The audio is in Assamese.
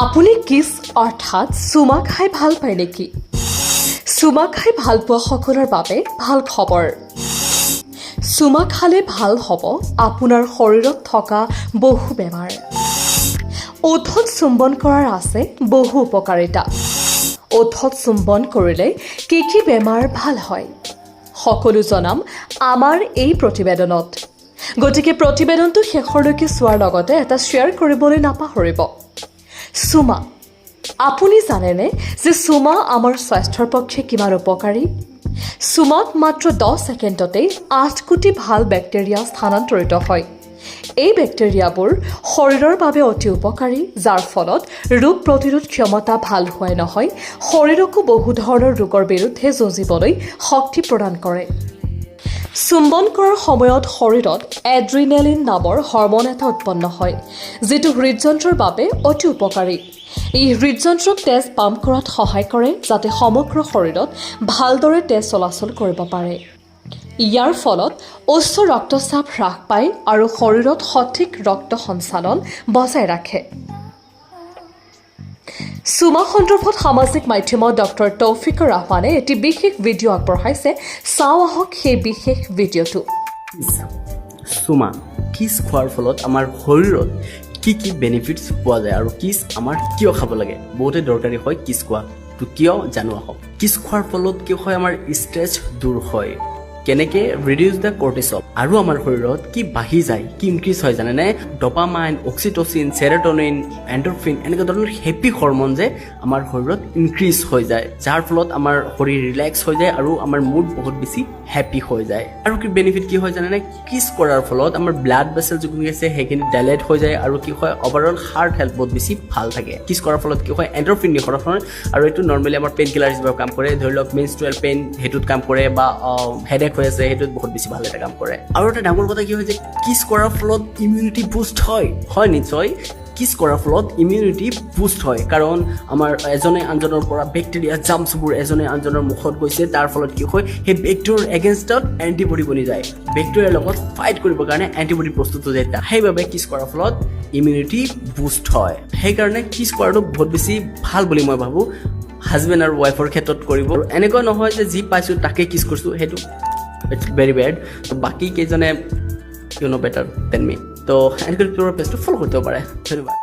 আপুনি কিছ অৰ্থাৎ চুমা খাই ভাল পায় নেকি? চুমা খাই ভাল পোৱা সকলৰ বাবে ভাল খবৰ। চুমা খালে ভাল হ'ব আপোনাৰ শৰীৰত থকা বহু বেমাৰ। ওঠত চুম্বন কৰাৰ আছে বহু উপকাৰিতা। ওঠত চুম্বন কৰিলে কি কি বেমাৰ ভাল হয় সকলো জনাম আমাৰ এই প্ৰতিবেদনত। গতিকে প্ৰতিবেদনটো শেষলৈকে চোৱাৰ লগতে এটা শ্বেয়াৰ কৰিবলৈ নাপাহৰিব। চুমা, আপুনি জানেনে যে চুমা আমাৰ স্বাস্থ্যৰ পক্ষে কিমান উপকাৰী? চুমাত মাত্ৰ 10 ছেকেণ্ডতেই 8 কোটি ভাল বেক্টেৰিয়া স্থানান্তৰিত হয়। এই বেক্টেৰিয়াবোৰ শৰীৰৰ বাবে অতি উপকাৰী, যাৰ ফলত ৰোগ প্ৰতিৰোধ ক্ষমতা ভাল হোৱাই নহয়, শৰীৰকো বহু ধৰণৰ ৰোগৰ বিৰুদ্ধে যুঁজিবলৈ শক্তি প্ৰদান কৰে। চুম্বন কৰাৰ সময়ত শৰীৰত এড্ৰিনেলিন নামৰ হৰম'ন এটা উৎপন্ন হয়, যিটো হৃদযন্ত্ৰৰ বাবে অতি উপকাৰী। ই হৃদযন্ত্ৰক তেজ পাম্প কৰাত সহায় কৰে, যাতে সমগ্ৰ শৰীৰত ভালদৰে তেজ চলাচল কৰিব পাৰে। ইয়াৰ ফলত উচ্চ ৰক্তচাপ হ্ৰাস পায় আৰু শৰীৰত সঠিক ৰক্ত সঞ্চালন বজাই ৰাখে। চুমা সন্দৰ্ভত সামাজিক মাধ্যমত ডক্টৰ তৌফিকৰ ৰহমানে এটি বিশেষ ভিডিঅ' আগবঢ়াইছে। চাওঁ আহক সেই বিশেষ ভিডিঅ'টো। চুমা কিছ খোৱাৰ ফলত আমাৰ শৰীৰত কি কি বেনিফিটছ পোৱা যায় আৰু কিছ আমাৰ কিয় খাব লাগে? বহুতে দৰকাৰী হয় কিছ খোৱা, তো কিয় জানো আহক। কিছ খোৱাৰ ফলত কি হয়, আমাৰ ষ্ট্ৰেছ দূৰ হয়। কেনেকে ৰিডিউচ দ্য কৰ্টিচল, আৰু আমাৰ শৰীৰত কি বাঢ়ি যায়, কি ইনক্ৰিজ হয় জানেনে? ডপামাইন, অক্সিটচিন, চেৰটনিন, এণ্ডৰফিন, এনেকুৱা ধৰণৰ হেপী হৰমন যে আমাৰ শৰীৰত ইনক্ৰিজ হৈ যায়, যাৰ ফলত আমাৰ শৰীৰ ৰিলেক্স হৈ যায় আৰু আমাৰ মুড বহুত বেছি হেপী হৈ যায়। আৰু কি বেনিফিট কি হয় জানেনে? কিছ কৰাৰ ফলত আমাৰ ব্লাড ভেছেল যিখিনি আছে সেইখিনি ডাইলেট হৈ যায়, আৰু কি হয় অভাৰঅল হাৰ্ট হেল্থ বহুত বেছি ভাল থাকে। কিছ কৰাৰ ফলত কি হয়, এণ্ডৰফিন নিঃসৰণ হয়, আৰু এইটো নৰ্মেলি আমাৰ পেইন কিলাৰ হিচাপে কাম কৰে। ধৰি লওক মেনষ্ট্ৰুৱেল পেইন সেইটোত কাম কৰে, বা হেডেক হৈ আছে সেইটোত বহুত বেছি ভাল এটা কাম কৰে। আৰু এটা ডাঙৰ কথা কি হয় যে কিছ কৰাৰ ফলত ইমিউনিটি বুষ্ট হয় নিশ্চয়। কিছ কৰাৰ ফলত ইমিউনিটি বুষ্ট হয়, কাৰণ আমাৰ এজনে আনজনৰ পৰা বেক্টেৰিয়া জাম্পছবোৰ এজনে আনজনৰ মুখত গৈছে, তাৰ ফলত কি হয়, সেই বেক্টেৰিয়াৰ এগেইনষ্টত এণ্টিবডি বনি যায়। বেক্টেৰিয়াৰ লগত ফাইট কৰিবৰ কাৰণে এণ্টিবডি প্ৰস্তুত হৈ যায়। সেইবাবে কিছ কৰাৰ ফলত ইমিউনিটি বুষ্ট হয়। সেইকাৰণে কিছ কৰাটো বহুত বেছি ভাল বুলি মই ভাবোঁ, হাজবেণ্ড আৰু ৱাইফৰ ক্ষেত্ৰত কৰিব। এনেকুৱা নহয় যে যি পাইছোঁ তাকে কিছ কৰিছোঁ, সেইটো ইটছ ভেৰি বেড। তো বাকী কেইজনে you know' better than me, তো এনেকৈ পেজটো ফ'ল' কৰিব পাৰে। ধন্যবাদ।